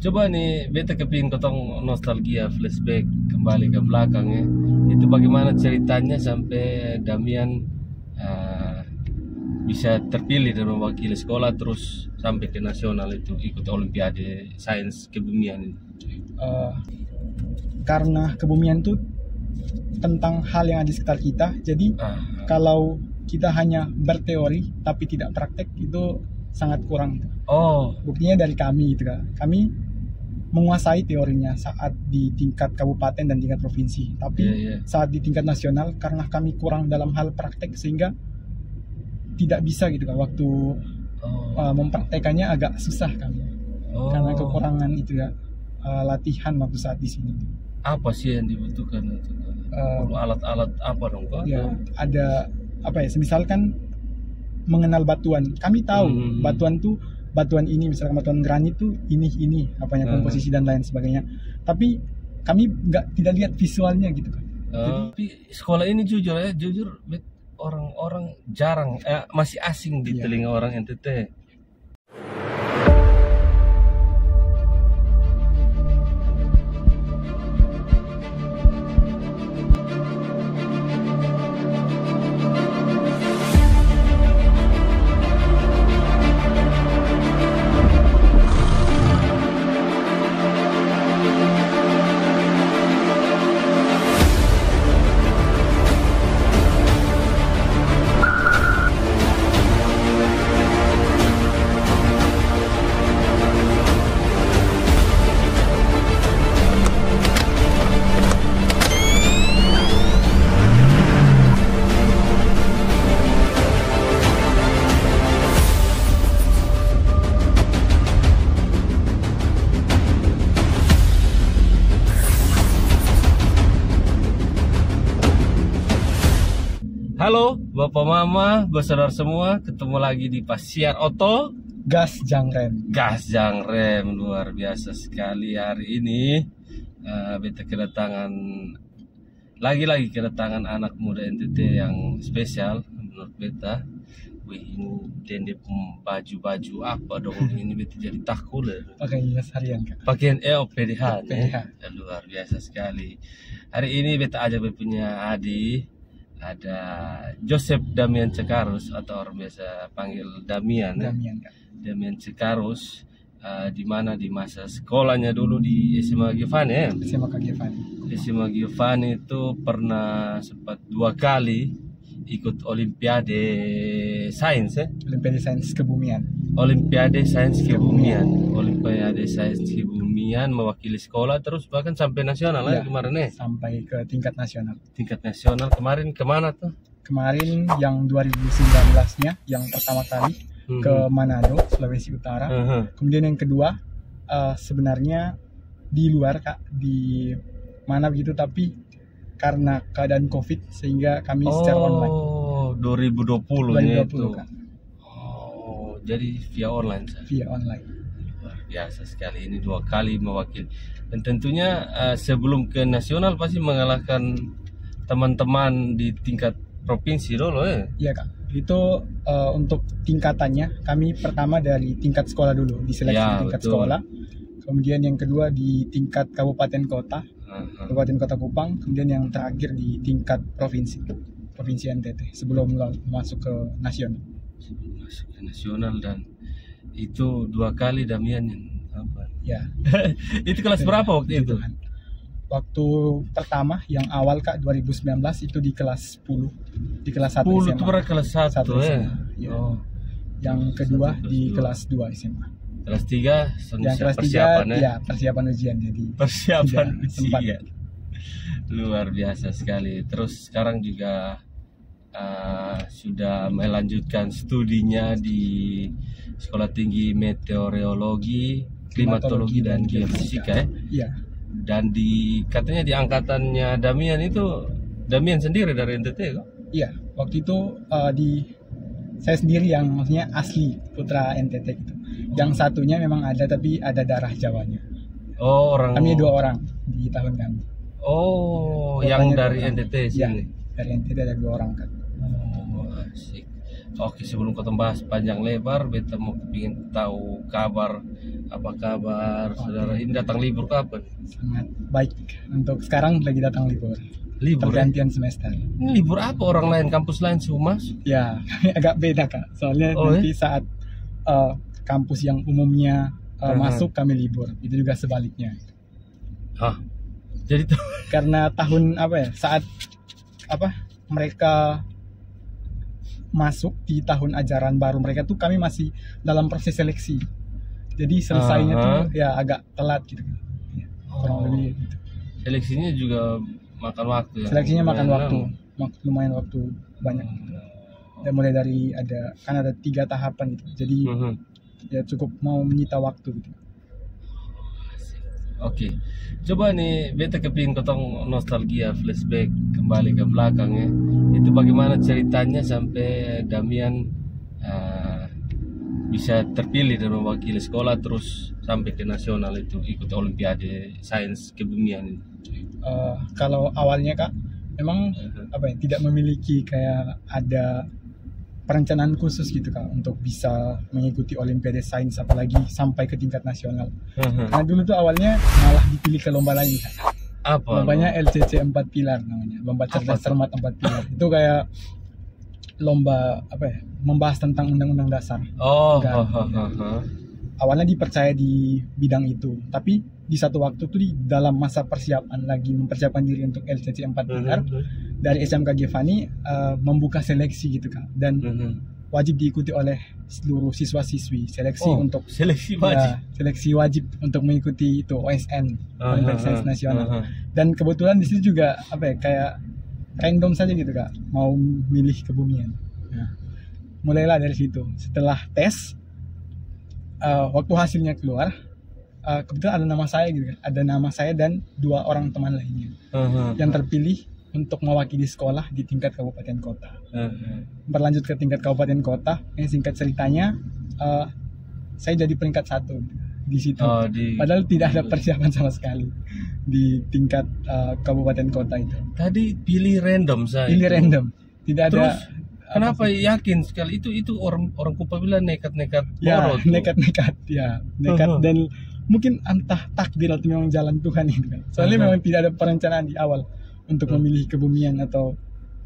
Coba nih, beta kepingin ketong nostalgia, flashback kembali ke belakang ya. Itu bagaimana ceritanya sampai Damian bisa terpilih dan mewakili sekolah terus sampai ke nasional itu ikut Olimpiade Sains Kebumian ini. Karena kebumian itu tentang hal yang ada di sekitar kita, jadi kalau kita hanya berteori tapi tidak praktek itu sangat kurang. Buktinya dari kami itu kan, kami menguasai teorinya saat di tingkat kabupaten dan tingkat provinsi, tapi saat di tingkat nasional karena kami kurang dalam hal praktek sehingga tidak bisa gitu kan, waktu mempraktekannya agak susah kami karena kekurangan itu ya, latihan waktu saat di sini. Apa sih yang dibutuhkan untuk alat-alat apa dong Pak? Ya, ada apa ya, semisal kan mengenal batuan, kami tahu batuan ini, misalkan batuan granit tuh ini apanya komposisi dan lain sebagainya, tapi kami tidak lihat visualnya gitu kan. Tapi sekolah ini jujur orang-orang jarang, masih asing di telinga orang NTT. Halo Bapak Mama, saudara semua, ketemu lagi di Pasiar Oto Gas Jangrem. Gas Jangrem, luar biasa sekali hari ini. Beta kedatangan lagi kedatangan anak muda NTT yang spesial menurut beta. Wih, ini dende baju apa dong ini, beta jadi takut ya. Pakaian dinas harian kan? Pakaian PDH. Luar biasa sekali. Hari ini beta ajak beta punya adik. Ada Joseph Damian Cekarus atau orang biasa panggil Damian Damian Cekarus, di mana di masa sekolahnya dulu di SMA Giovanni ya. SMA Giovanni itu pernah sempat 2 kali ikut Olimpiade Sains ya. Olimpiade Sains Kebumian. Olimpiade Sains Kebumian mewakili sekolah terus bahkan sampai nasional ya, kemarin ya. Sampai ke tingkat nasional. Tingkat nasional kemarin kemana tuh? Kemarin yang 2019-nya yang pertama kali ke Manado, Sulawesi Utara. Kemudian yang kedua sebenarnya di luar Kak, di mana begitu, tapi karena keadaan Covid sehingga kami secara online. 2020 itu. Kak. Jadi via online. Via online. Luar biasa sekali, ini 2 kali mewakili. Dan tentunya sebelum ke nasional pasti mengalahkan teman-teman di tingkat provinsi dulu ya. Iya Kak. Itu untuk tingkatannya kami pertama dari tingkat sekolah dulu, diseleksi tingkat sekolah. Kemudian yang kedua di tingkat kabupaten kota. Kabupaten Kota Kupang, kemudian yang terakhir di tingkat provinsi NTT sebelum masuk ke nasional. Dan itu 2 kali Damian apa? Ya. Itu kelas berapa waktu itu? Waktu pertama yang awal Kak 2019 itu di kelas 10, di kelas 1 10 SMA. Itu berarti kelas 1 ya. Yang kedua di kelas 2 SMA. Kelas 3 yang kelas persiapan 3 ya, persiapan ujian, jadi persiapan ujian. Luar biasa sekali. Terus sekarang juga sudah melanjutkan studinya di Sekolah Tinggi Meteorologi, Klimatologi dan Geofisika ya. Dan katanya di angkatannya Damian itu, Damian sendiri dari NTT kok? Iya, waktu itu saya sendiri yang maksudnya asli putra NTT gitu. Yang satunya memang ada tapi ada darah Jawanya. Kami 2 orang di tahun kami. Yang dari NTT sini. Ya, dari NTT ada 2 orang kan. Asik. Oke, sebelum kita bahas panjang lebar, beta mau ingin tahu kabar Apa kabar saudara? Ini datang libur kapan? Sangat baik. Untuk sekarang lagi datang libur. Libur ya? Pergantian semester. Ini libur apa? Orang lain, kampus lain semua masuk? Ya, agak beda Kak. Soalnya nanti saat kampus yang umumnya masuk kami libur. Itu juga sebaliknya. Hah? Jadi karena tahun saat mereka masuk di tahun ajaran baru mereka tuh kami masih dalam proses seleksi. Jadi selesainya tuh ya agak telat gitu. Kurang lebih gitu. Seleksinya juga makan waktu ya. Seleksinya makan waktu. Lumayan waktu banyak. Dan mulai dari ada 3 tahapan gitu. Jadi ya cukup mau menyita waktu gitu. Oke. Coba nih beta kepingin ketong nostalgia, flashback kembali ke belakang ya. Itu bagaimana ceritanya sampai Damian bisa terpilih dan mewakili sekolah terus sampai ke nasional itu ikut Olimpiade Sains Kebumian itu. Kalau awalnya Kak, memang tidak memiliki kayak ada perencanaan khusus gitu Kak untuk bisa mengikuti Olimpiade Sains apalagi sampai ke tingkat nasional. Karena dulu tuh awalnya malah dipilih ke lomba lain Kak. Apa? Lombanya LCC 4 pilar namanya, lomba cerdas cermat 4 pilar. Itu kayak lomba membahas tentang undang-undang dasar. Awalnya dipercaya di bidang itu, tapi di satu waktu tuh di dalam masa persiapan lagi mempersiapkan diri untuk LCC 4 pilar dari SMK Gevani membuka seleksi gitu Kak, dan wajib diikuti oleh seluruh siswa-siswi. Seleksi wajib untuk mengikuti itu OSN, Olimpiade Sains Nasional. Dan kebetulan di situ juga kayak random saja gitu Kak, mau milih Kebumian. Nah, mulailah dari situ. Setelah tes, waktu hasilnya keluar, kebetulan ada nama saya gitu, ada nama saya dan 2 orang teman lainnya yang terpilih untuk mewakili sekolah di tingkat kabupaten kota. Berlanjut ke tingkat kabupaten kota, ini singkat ceritanya, saya jadi peringkat 1 di situ. Padahal tidak ada persiapan sama sekali di tingkat kabupaten kota itu. Tadi pilih random saya. Pilih random, tidak ada. Terus kenapa yakin sekali itu orang Kupa bilang nekat ya, nekat dan mungkin entah takdir atau memang jalan Tuhan itu kan. Soalnya memang tidak ada perencanaan di awal untuk memilih Kebumian atau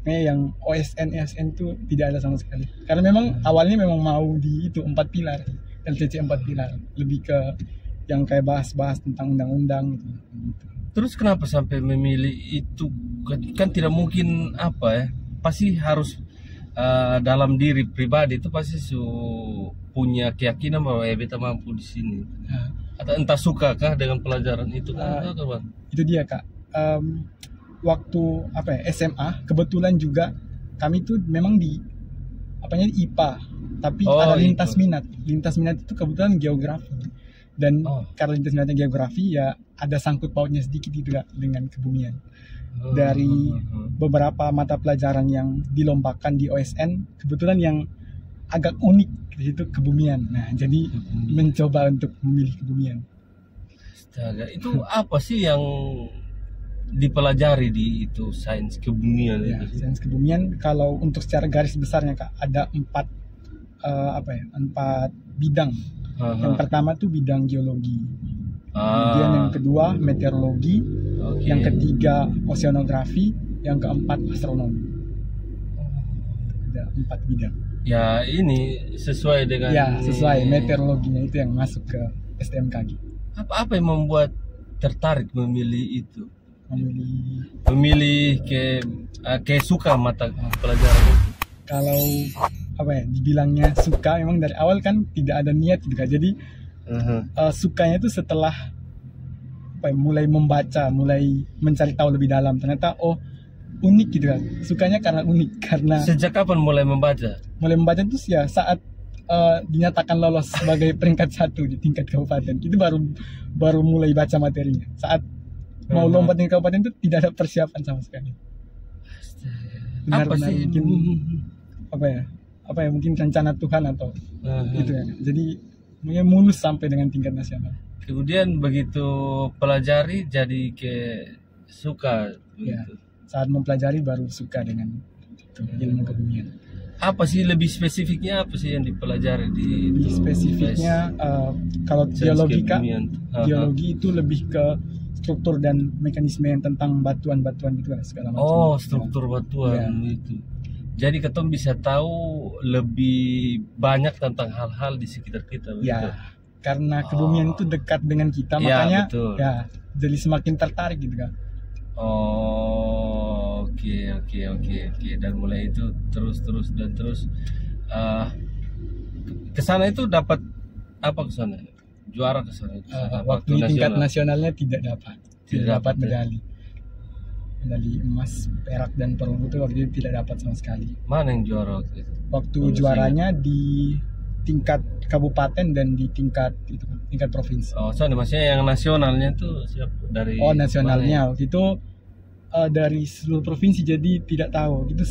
yang OSN itu tidak ada sama sekali. Karena memang awalnya memang mau di itu 4 pilar, LCC 4 pilar, lebih ke yang kayak bahas-bahas tentang undang-undang gitu. Terus kenapa sampai memilih itu? Kan tidak mungkin pasti harus dalam diri pribadi itu pasti punya keyakinan bahwa beta mampu di sini. Atau entah suka kah dengan pelajaran itu itu dia Kak. Waktu SMA kebetulan juga kami tuh memang di IPA, tapi ada lintas minat. Lintas minat itu kebetulan geografi. Dan karena lintas minatnya geografi ya ada sangkut pautnya sedikit juga dengan Kebumian. Dari beberapa mata pelajaran yang dilombakan di OSN, kebetulan yang agak unik di situ Kebumian. Nah, jadi mencoba untuk memilih Kebumian. Astaga, itu apa sih yang dipelajari di itu sains kebumian? Ya, sains kebumian kalau untuk secara garis besarnya Kak ada 4 bidang. Yang pertama tuh bidang geologi, kemudian yang kedua meteorologi, yang ketiga oceanografi, yang keempat astronomi. Ada 4 bidang. Ya ini sesuai dengan. Ya sesuai, meteorologinya itu yang masuk ke STMKG. Apa yang membuat tertarik memilih itu? Memilih ke suka mata pelajaran itu? Kalau dibilangnya suka, memang dari awal kan tidak ada niat gitu kan. Jadi sukanya itu setelah mulai membaca, mulai mencari tahu lebih dalam, ternyata unik gitu kan. Sukanya karena unik, karena sejak kapan mulai membaca? Mulai membaca itu ya saat dinyatakan lolos sebagai peringkat 1 di tingkat kabupaten. Itu baru mulai baca materinya. Saat mau lomba tingkat kabupaten itu tidak ada persiapan sama sekali. Benar-benar mungkin mungkin rencana Tuhan atau gitu ya. Jadi mungkin mulus sampai dengan tingkat nasional. Kemudian begitu pelajari jadi suka ya, saat mempelajari baru suka dengan ilmu kebumian. Apa sih lebih spesifiknya, apa sih yang dipelajari di spesifiknya? Kalau geologi itu lebih ke struktur dan mekanisme yang tentang batuan-batuan gitu segala macam. Oh, struktur batuan itu. Jadi ketemu bisa tahu lebih banyak tentang hal-hal di sekitar kita. Begitu? Ya, karena kebumian itu dekat dengan kita, makanya betul. Ya jadi semakin tertarik gitu kan. Oh, oke. Dan mulai itu terus kesana itu dapat apa kesana? Juara kesana? Waktu di tingkat nasionalnya tidak dapat medali. Medali emas, perak dan perunggu itu waktu itu tidak dapat sama sekali. Mana yang juara waktu itu? Waktu juaranya di tingkat kabupaten dan di tingkat provinsi. Oh, soalnya maksudnya yang nasionalnya tuh siapa dari? Oh, nasionalnya waktu itu dari seluruh provinsi, jadi tidak tahu. Itu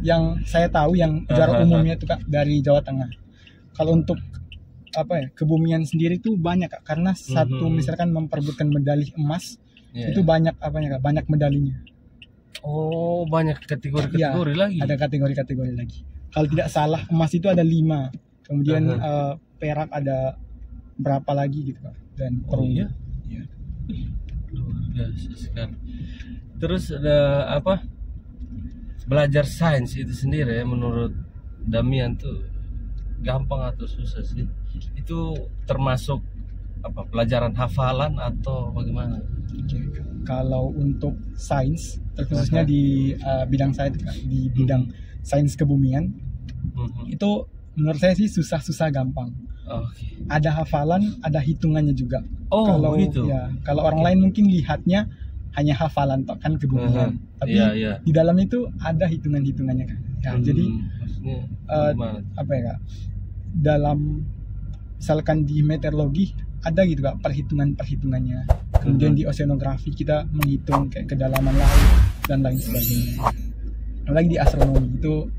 yang saya tahu yang juara umumnya itu Kak dari Jawa Tengah. Kalau untuk kebumian sendiri tuh banyak Kak, karena satu misalkan memperebutkan medali emas itu banyak Kak, banyak medalinya. Oh, banyak kategori lagi. Ada kategori lagi. Kalau tidak salah emas itu ada 5. Kemudian perak ada berapa lagi gitu Kak. Dan perunggu. Iya. Luar biasa sekali. Terus ada apa? Belajar sains itu sendiri ya, menurut Damian tuh gampang atau susah sih? Itu termasuk apa? Pelajaran hafalan atau bagaimana? Kalau untuk sains, terkhususnya di bidang saya di bidang sains kebumian, itu menurut saya sih susah gampang. Ada hafalan, ada hitungannya juga. Kalau gitu. Kalau orang lain mungkin lihatnya hanya hafalan kan kebumian, tapi di dalam itu ada hitungannya kan. Ya, jadi apa ya Kak? Dalam misalkan di meteorologi ada gitu Kak perhitungannya. Kemudian di oceanografi kita menghitung kayak kedalaman laut dan lain sebagainya. Apalagi di astronomi itu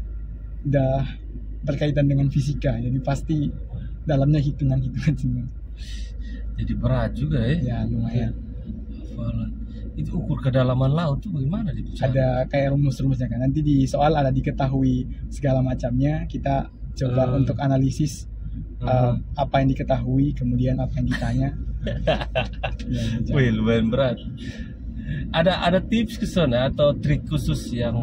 udah berkaitan dengan fisika, jadi pasti dalamnya hitungan semua. Jadi berat juga ya? Ya lumayan. Hafalan. Itu ukur kedalaman laut tuh bagaimana dicari? Ada kayak rumus-rumusnya kan. Nanti di soal ada diketahui segala macamnya. Kita coba untuk analisis apa yang diketahui, kemudian apa yang ditanya. Wih, lumayan berat. Ada tips ke sana atau trik khusus yang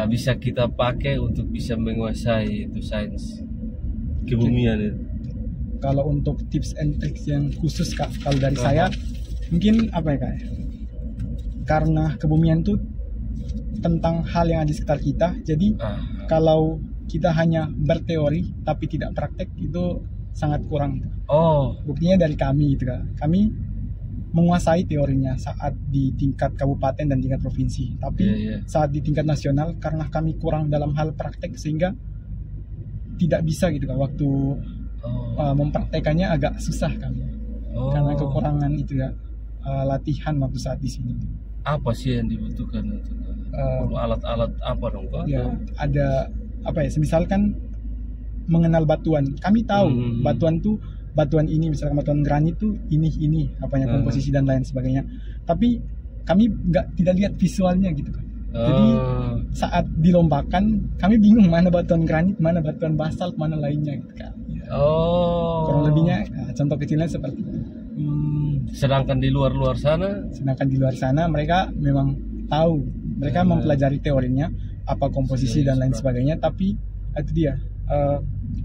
bisa kita pakai untuk bisa menguasai itu sains kebumian itu? Kalau untuk tips and tricks yang khusus Kak, kalau dari saya mungkin apa ya Kak? Karena kebumian itu tentang hal yang ada di sekitar kita, jadi kalau kita hanya berteori tapi tidak praktek itu sangat kurang. Buktinya dari kami gitu Kak. Kami menguasai teorinya saat di tingkat kabupaten dan tingkat provinsi, tapi saat di tingkat nasional karena kami kurang dalam hal praktek sehingga tidak bisa gitu Kak, waktu mempraktekannya agak susah kami karena kekurangan itu ya, latihan waktu saat di sini. Apa sih yang dibutuhkan untuk alat-alat apa dong Pak? Ya ada apa ya, misalkan mengenal batuan. Kami tahu batuan ini, misalkan batuan granit tuh ini apanya komposisi dan lain sebagainya. Tapi kami tidak lihat visualnya gitu kan. Jadi saat dilombakan kami bingung mana batuan granit, mana batuan basalt, mana lainnya gitu kan. Kurang lebihnya contoh kecilnya seperti itu. Sedangkan di luar sana mereka memang tahu, mereka mempelajari teorinya, apa komposisi dan lain sebagainya, tapi itu dia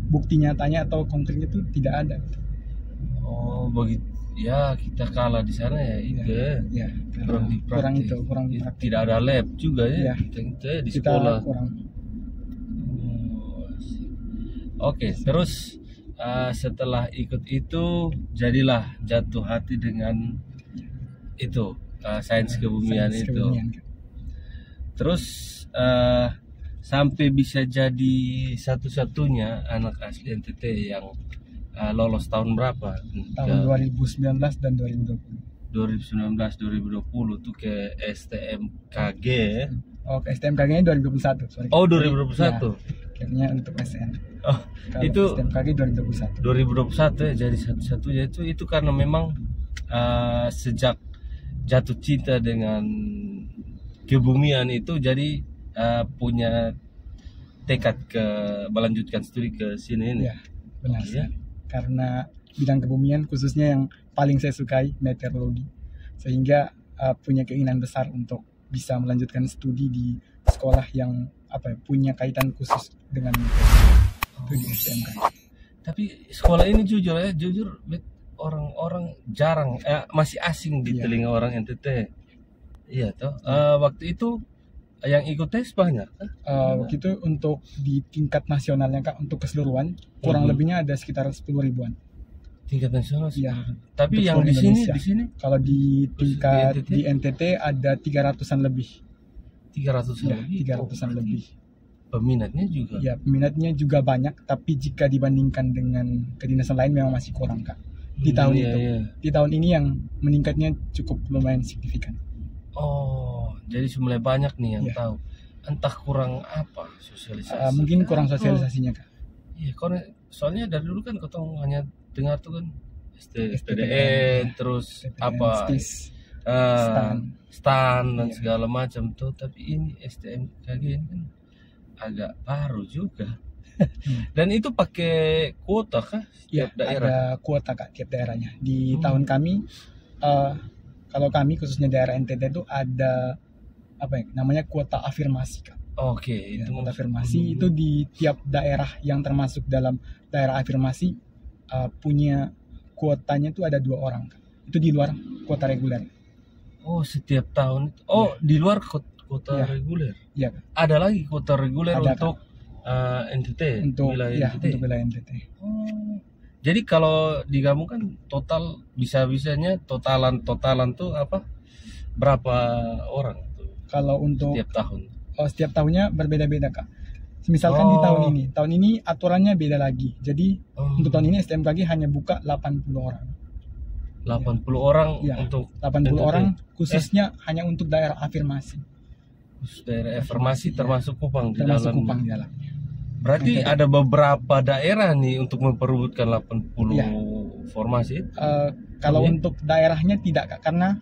bukti nyatanya atau konkretnya itu tidak ada. Begitu ya, kita kalah di sana ya itu ya. Kurang dipraktik. Tidak ada lab juga ya. Kita di sekolah kurang. Oke, terus setelah ikut itu jadilah jatuh hati dengan itu sains kebumian itu. Terus sampai bisa jadi satu-satunya anak asli NTT yang lolos tahun berapa? Tahun 2019 dan 2020. 2019-2020 tuh ke STMKG. Ke STMKG-nya 2021. Sorry. 2021. Ya, akhirnya untuk SN. Itu STMKG 2021. 2021 ya, jadi satu-satunya itu karena memang sejak jatuh cinta dengan kebumian itu jadi punya tekad ke melanjutkan studi ke sini ini. Ya, benar. Ya. Karena bidang kebumian khususnya yang paling saya sukai, meteorologi, sehingga punya keinginan besar untuk bisa melanjutkan studi di sekolah yang punya kaitan khusus dengan itu di STMK. Tapi sekolah ini jujur orang-orang jarang, masih asing di telinga orang NTT. Iya toh. Waktu itu yang ikut tes banyak kan? Waktu itu untuk di tingkat nasionalnya Kak, untuk keseluruhan kurang lebihnya ada sekitar 10.000-an. Tingkat nasional sih. Iya. Tapi yang di sini kalau di tingkat di NTT ada 300-an lebih. 300-an lebih. 300-an lebih. Peminatnya juga. Ya, peminatnya juga banyak, tapi jika dibandingkan dengan kedinasan lain memang masih kurang Kak. Di tahun itu. Iya. Di tahun ini yang meningkatnya cukup lumayan signifikan. Oh, jadi mulai banyak nih yang tahu. Entah kurang apa sosialisasi. Mungkin kurang sosialisasinya Kak. Iya, karena soalnya dari dulu kan kau hanya dengar tuh kan STPDN, terus apa stan dan segala macam tuh, tapi ini STMKG ini kan agak baru juga. Dan itu pakai kuota kah setiap daerah? Ada kuota Kak tiap daerahnya. Di tahun kami kalau kami khususnya daerah NTT itu ada namanya kuota afirmasi Kak. Oke, itu kuota afirmasi itu di tiap daerah yang termasuk dalam daerah afirmasi punya kuotanya itu ada 2 orang Kak. Itu di luar kuota reguler. Oh, setiap tahun. Oh, di luar kuota reguler. Iya Kak. Ada lagi kuota reguler ada, untuk NTT, untuk wilayah NTT. Untuk wilayah NTT. Oh. Jadi kalau digabungkan total bisa-bisanya totalan tuh berapa orang tuh? Kalau untuk setiap tahun. Setiap tahunnya berbeda-beda Kak. Misalkan di tahun ini aturannya beda lagi. Jadi untuk tahun ini STMKG hanya buka 80 orang. 80 orang untuk 80 NTT. Orang khususnya hanya untuk daerah afirmasi. Khusus daerah afirmasi termasuk Kupang di dalamnya. Kupang di dalamnya. Berarti ada beberapa daerah nih untuk memperebutkan 80 formasi. Kalau untuk daerahnya tidak Kak, karena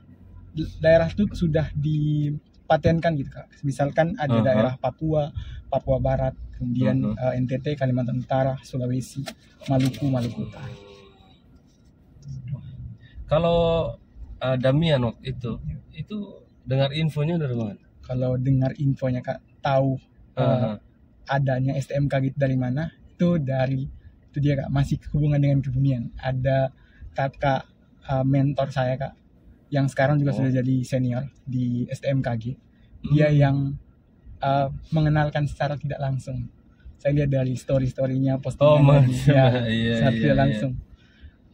daerah itu sudah dipatenkan gitu Kak. Misalkan ada daerah Papua Barat, kemudian NTT, Kalimantan Utara, Sulawesi, Maluku Utara. Kalau Damian waktu itu dengar infonya dari mana? Kalau dengar infonya Kak, tahu adanya STMKG dari mana? Itu dia Kak, masih hubungan dengan kebumian. Ada kakak mentor saya Kak, yang sekarang juga sudah jadi senior di STMKG. Dia yang mengenalkan secara tidak langsung. Saya lihat dari story-storynya, postingannya tidak langsung.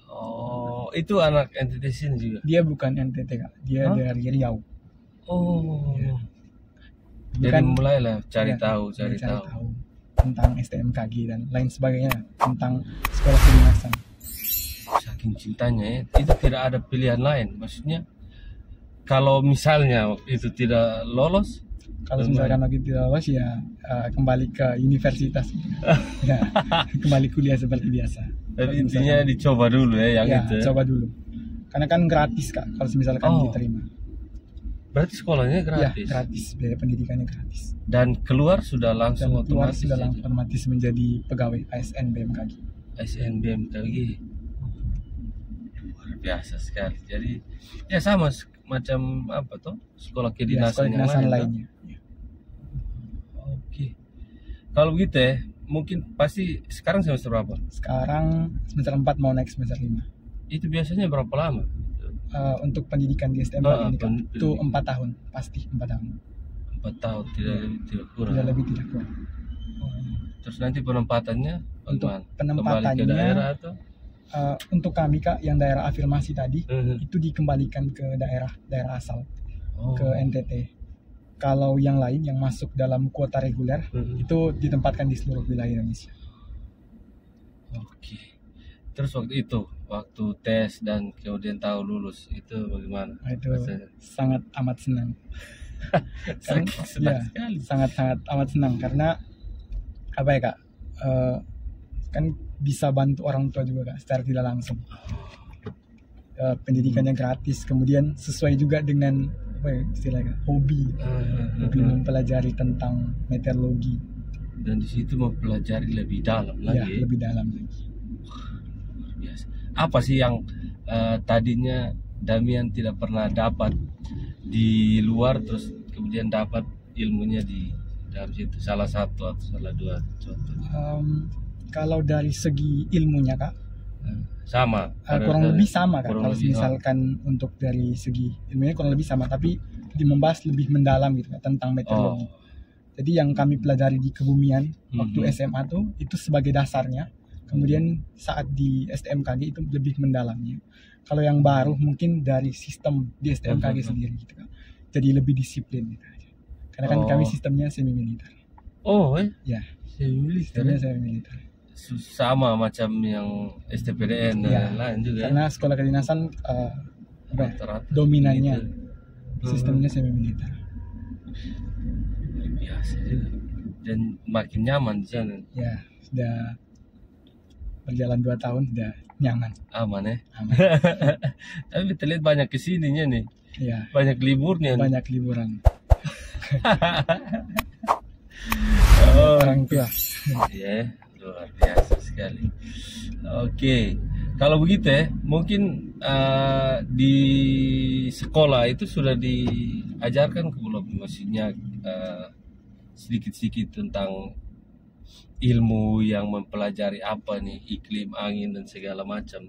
Oh, itu anak NTT sini juga? Dia bukan NTT Kak, dia dari Riau. Oh. Jadi mulailah cari tahu tentang STMKG dan lain sebagainya, tentang sekolah kedinasan. Saking cintanya itu tidak ada pilihan lain. Maksudnya kalau misalnya itu tidak lolos, kalau misalkan lagi tidak lolos kembali ke universitas. Kembali kuliah seperti biasa. Tapi intinya dicoba dulu yang itu. Coba dulu. Karena kan gratis Kak kalau misalkan diterima. Berarti sekolahnya gratis? Ya, gratis, biaya pendidikannya gratis. Dan keluar sudah langsung otomatis menjadi pegawai ASN BMKG. ASN BMKG. Luar biasa sekali. Jadi sama macam sekolah kedinasan yang lainnya. Oke. Kalau begitu mungkin pasti sekarang semester berapa? Sekarang semester 4 mau naik semester 5. Itu biasanya berapa lama? Untuk pendidikan di STMKG itu 4 tahun, pasti 4 tahun. 4 tahun, tidak kurang. Tidak lebih, tidak kurang. Terus nanti penempatannya untuk penempatannya ke daerah atau? Untuk kami Kak yang daerah afirmasi tadi itu dikembalikan ke daerah asal, ke NTT. Kalau yang lain yang masuk dalam kuota reguler itu ditempatkan di seluruh wilayah Indonesia. Oke. Terus waktu tes dan kemudian tahu lulus itu bagaimana? Itu sangat amat senang. Sangat amat senang karena Kak? Kan bisa bantu orang tua juga Kak secara tidak langsung. Pendidikannya gratis, kemudian sesuai juga dengan istilahnya hobi mempelajari tentang meteorologi. Dan di situ mempelajari lebih dalam Ya, lagi. lebih dalam lagi. Biasa. Apa sih yang tadinya Damian tidak pernah dapat di luar, terus kemudian dapat ilmunya di dalam situ? Salah satu atau salah dua contoh. Kalau dari segi ilmunya Kak, Sama. kurang lebih sama Kak. kurang Kalau lebih, misalkan untuk dari segi ilmunya kurang lebih sama, tapi membahas lebih mendalam gitu Kak, tentang meteorologi. Jadi yang kami pelajari di kebumian waktu SMA tuh itu sebagai dasarnya. Kemudian saat di STMKG itu lebih mendalamnya. Kalau yang baru mungkin dari sistem di STMKG sendiri gitu Kak. Jadi lebih disiplin gitu aja. Karena kan kami sistemnya semi militer. Ya. Sistemnya semi militer. Sama macam yang STPDN dan lain juga. Karena sekolah kedinasan dominannya sistemnya semi militer. Biasa juga. Dan makin nyaman di sana. Ya, sudah berjalan 2 tahun sudah nyaman. Aman ya. Aman. Tapi kita lihat banyak kesininya nih. Ya. Banyak liburnya. Banyak liburan. Orang tua. Ya, luar biasa sekali. Oke. Kalau begitu ya, mungkin di sekolah itu sudah diajarkan ke belum, maksudnya sedikit-sedikit tentang ilmu yang mempelajari apa nih, iklim, angin dan segala macam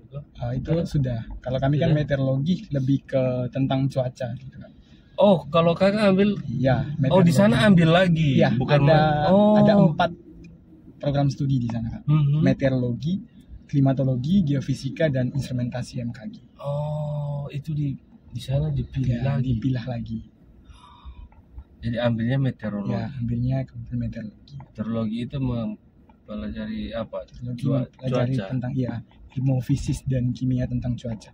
itu sudah. Kalau kami kan meteorologi lebih ke tentang cuaca gitu kan. Kalau kakak ambil di sana ambil lagi. Ya, bukan ada 4 program studi di sana kan. Meteorologi, klimatologi, geofisika dan instrumentasi MKG. Itu di sana dipilih lagi. Dipilah lagi. Jadi ambilnya meteorologi. Ya, ambilnya meteorologi. Meteorologi itu mempelajari apa? Pelajari tentang ilmu fisik dan kimia tentang cuaca.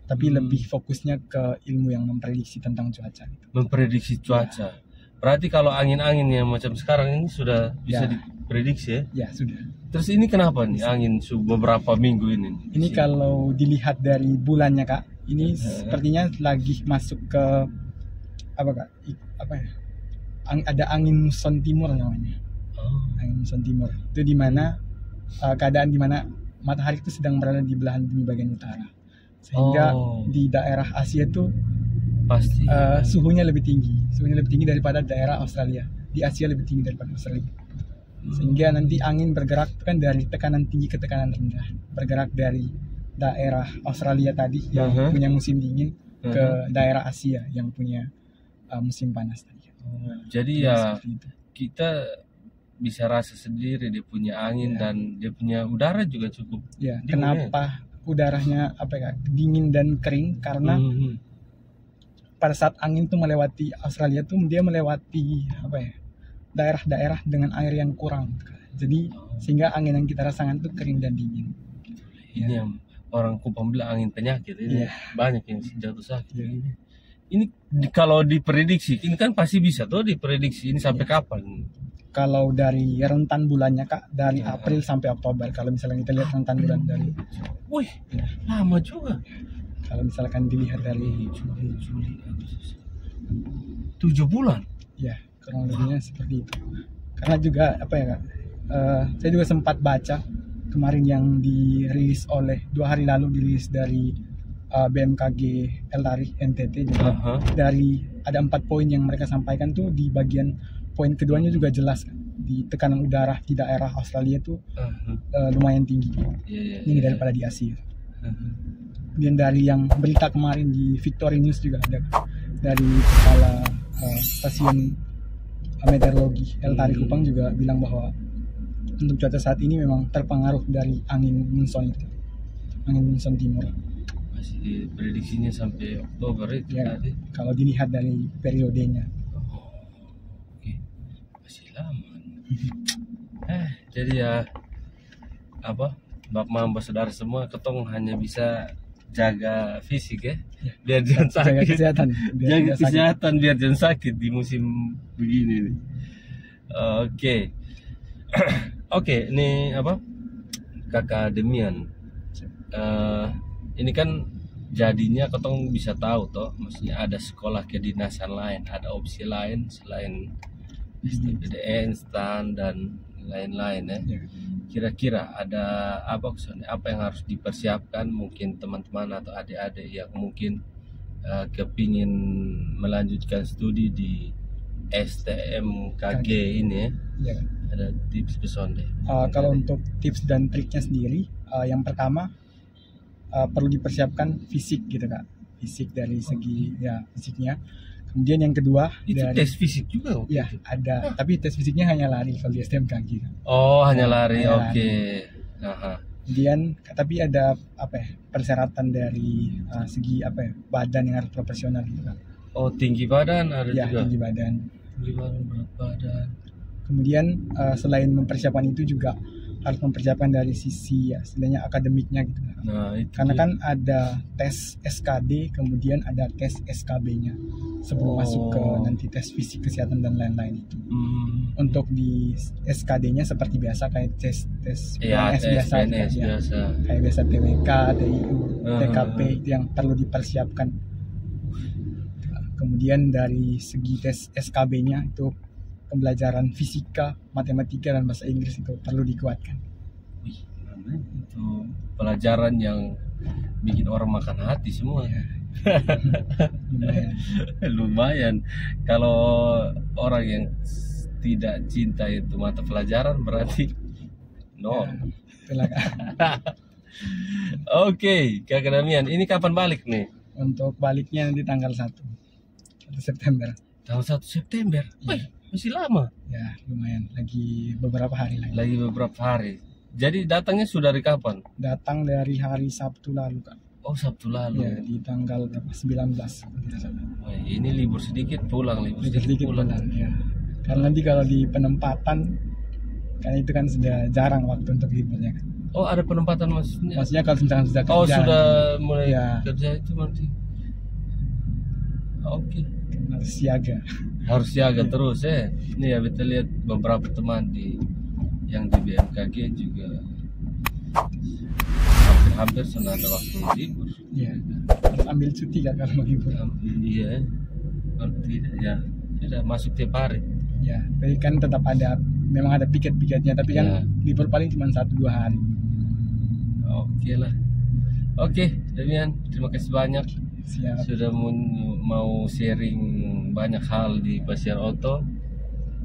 Tapi lebih fokusnya ke ilmu yang memprediksi tentang cuaca. Memprediksi cuaca. Berarti kalau angin-angin yang macam sekarang ini sudah bisa diprediksi ya? Ya, sudah. Terus ini kenapa nih angin beberapa minggu ini? Ini kalau dilihat dari bulannya Kak, ini sepertinya lagi masuk ke apa Kak? Ada angin muson timur namanya. Angin muson timur. Itu di mana keadaan di mana matahari itu sedang berada di belahan bumi bagian utara. Sehingga di daerah Asia itu pasti suhunya lebih tinggi daripada daerah Australia. Di Asia lebih tinggi daripada Australia. Sehingga nanti angin bergerak kan dari tekanan tinggi ke tekanan rendah. Bergerak dari daerah Australia tadi yang punya musim dingin ke daerah Asia yang punya musim panas tadi. Jadi ya kita bisa rasa sendiri dia punya angin dan dia punya udara juga cukup. Ya, kenapa udaranya dingin dan kering? Karena pada saat angin tuh melewati Australia tuh dia melewati daerah-daerah dengan air yang kurang. Jadi sehingga angin yang kita rasakan tuh kering dan dingin. Ini yang orang Kupang bilang angin penyakit ini. Banyak yang jatuh sakit ini. Ini kalau diprediksi, ini kan pasti bisa tuh diprediksi ini sampai kapan? Kalau dari rentan bulannya Kak, dari April sampai Oktober. Kalau misalnya kita lihat rentan bulan dari, lama juga. Kalau misalkan dilihat dari Juli, Agustus, 7 bulan. Ya, kurang lebihnya seperti itu. Karena juga Kak, saya juga sempat baca kemarin yang dirilis oleh 2 hari lalu dirilis dari BMKG Eltari NTT juga. Dari ada 4 poin yang mereka sampaikan tuh di bagian poin keduanya juga jelas kan, di tekanan udara di daerah Australia tuh lumayan tinggi, tinggi daripada di Asia. Kemudian dari yang berita kemarin di Victory News juga ada dari kepala stasiun meteorologi Eltari Kupang juga bilang bahwa untuk cuaca saat ini memang terpengaruh dari angin monsun itu, angin monsun timur. Masih diprediksinya sampai Oktober itu tadi. Kalau dilihat dari periodenya. Masih lama. Jadi ya Bapak Mamba saudara semua, ketong hanya bisa jaga fisik ya, biar jangan sakit. Jaga kesehatan. Jaga kesehatan biar jangan sakit di musim begini nih. Oke, ini Kakak Damian. Ini kan jadinya ketong bisa tahu toh, maksudnya ada sekolah kedinasan lain, ada opsi lain selain STPDN, STAN dan lain-lain ya. Ya. Kira-kira ada apa yang harus dipersiapkan mungkin teman-teman atau adik-adik yang mungkin kepingin melanjutkan studi di STMKG ini ya? Ya. Ada tips pesan deh. Kalau untuk tips dan triknya sendiri, yang pertama perlu dipersiapkan fisik gitu Kak, fisik dari segi ya fisiknya. Kemudian yang kedua itu dari tes fisik juga ya ada, tapi tes fisiknya hanya lari kalau di STMKG. Oh hanya lari, Ya, oke. Kemudian tapi ada persyaratan dari segi badan yang harus profesional gitu kan. Oh tinggi badan ada Ya, juga. tinggi badan. Berat badan. Kemudian selain mempersiapkan itu juga harus mempersiapkan dari sisi ya istilahnya akademiknya gitu. Nah, itu Karena dia. kan ada tes SKD, kemudian ada tes SKB-nya sebelum masuk ke nanti tes fisik kesehatan dan lain-lain itu. Untuk di SKD-nya seperti biasa kayak tes Ya, PNS tes biasa, PNS ya. biasa. Kayak biasa TWK, TIU, TKP itu yang perlu dipersiapkan. Kemudian dari segi tes SKB-nya itu pembelajaran fisika, matematika dan bahasa Inggris itu perlu dikuatkan. Wih, itu pelajaran yang bikin orang makan hati semua. Ya. Lumayan. Lumayan. Kalau orang yang tidak cinta itu mata pelajaran berarti no. Ya, itulah, Kak. Oke, Kak Damian, ini kapan balik nih? Untuk baliknya nanti tanggal 1 September. Tanggal 1 September. Wih, masih lama. Ya, lumayan. Lagi beberapa hari lagi. Lagi beberapa hari. Jadi datangnya sudah dari kapan? Datang dari hari Sabtu lalu, Kak. Oh, Sabtu lalu. Ya, di tanggal 19. Wah, ini libur sedikit pulang, libur sedikit pulang. Ya. Karena nanti kalau di penempatan, kan itu kan sudah jarang waktu untuk liburnya kan. Oh, ada penempatan maksudnya? Maksudnya kalau misalkan sudah kerja. Oh, sudah mulai Ya. kerja itu berarti. Oke. Harus siaga. Harus siaga terus ya. Ini ya kita lihat beberapa teman yang di BMKG juga hampir sudah ada waktu libur. Ya. Harus ambil cuti kan kalau mau libur. Iya. Kalau tidak ya sudah masuk tiap hari. Ya, tapi kan tetap ada, memang ada piket-piketnya, tapi kan Ya. libur paling cuma 1-2 hari. Oke lah. Oke, Damian, terima kasih banyak Siap. sudah mau sharing banyak hal di Basiar Auto.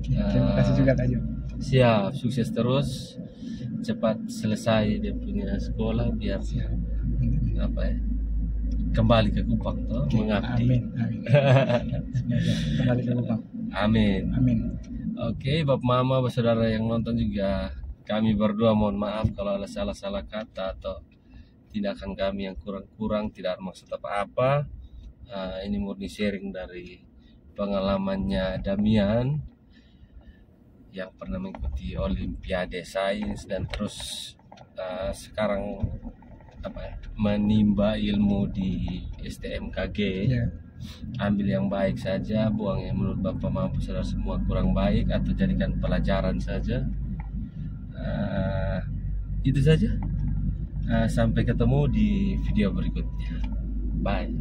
Terima kasih juga Kak Jo. Siap, sukses terus. Cepat selesai dia punya sekolah biar Siap. kembali ke Kupang toh, mengabdi. Amin. Semoga kembali ke Kupang. Amin. Amin. Oke, Bapak Mama, saudara yang nonton juga, kami berdua mohon maaf kalau ada salah-salah kata atau tindakan kami yang kurang-kurang, tidak ada maksud apa-apa. Ini murni sharing dari pengalamannya Damian yang pernah mengikuti Olimpiade Sains dan terus sekarang menimba ilmu di STMKG. Ya. Ambil yang baik saja, buang yang menurut Bapak mampu saudara semua kurang baik atau jadikan pelajaran saja. Itu saja. Sampai ketemu di video berikutnya. Bye.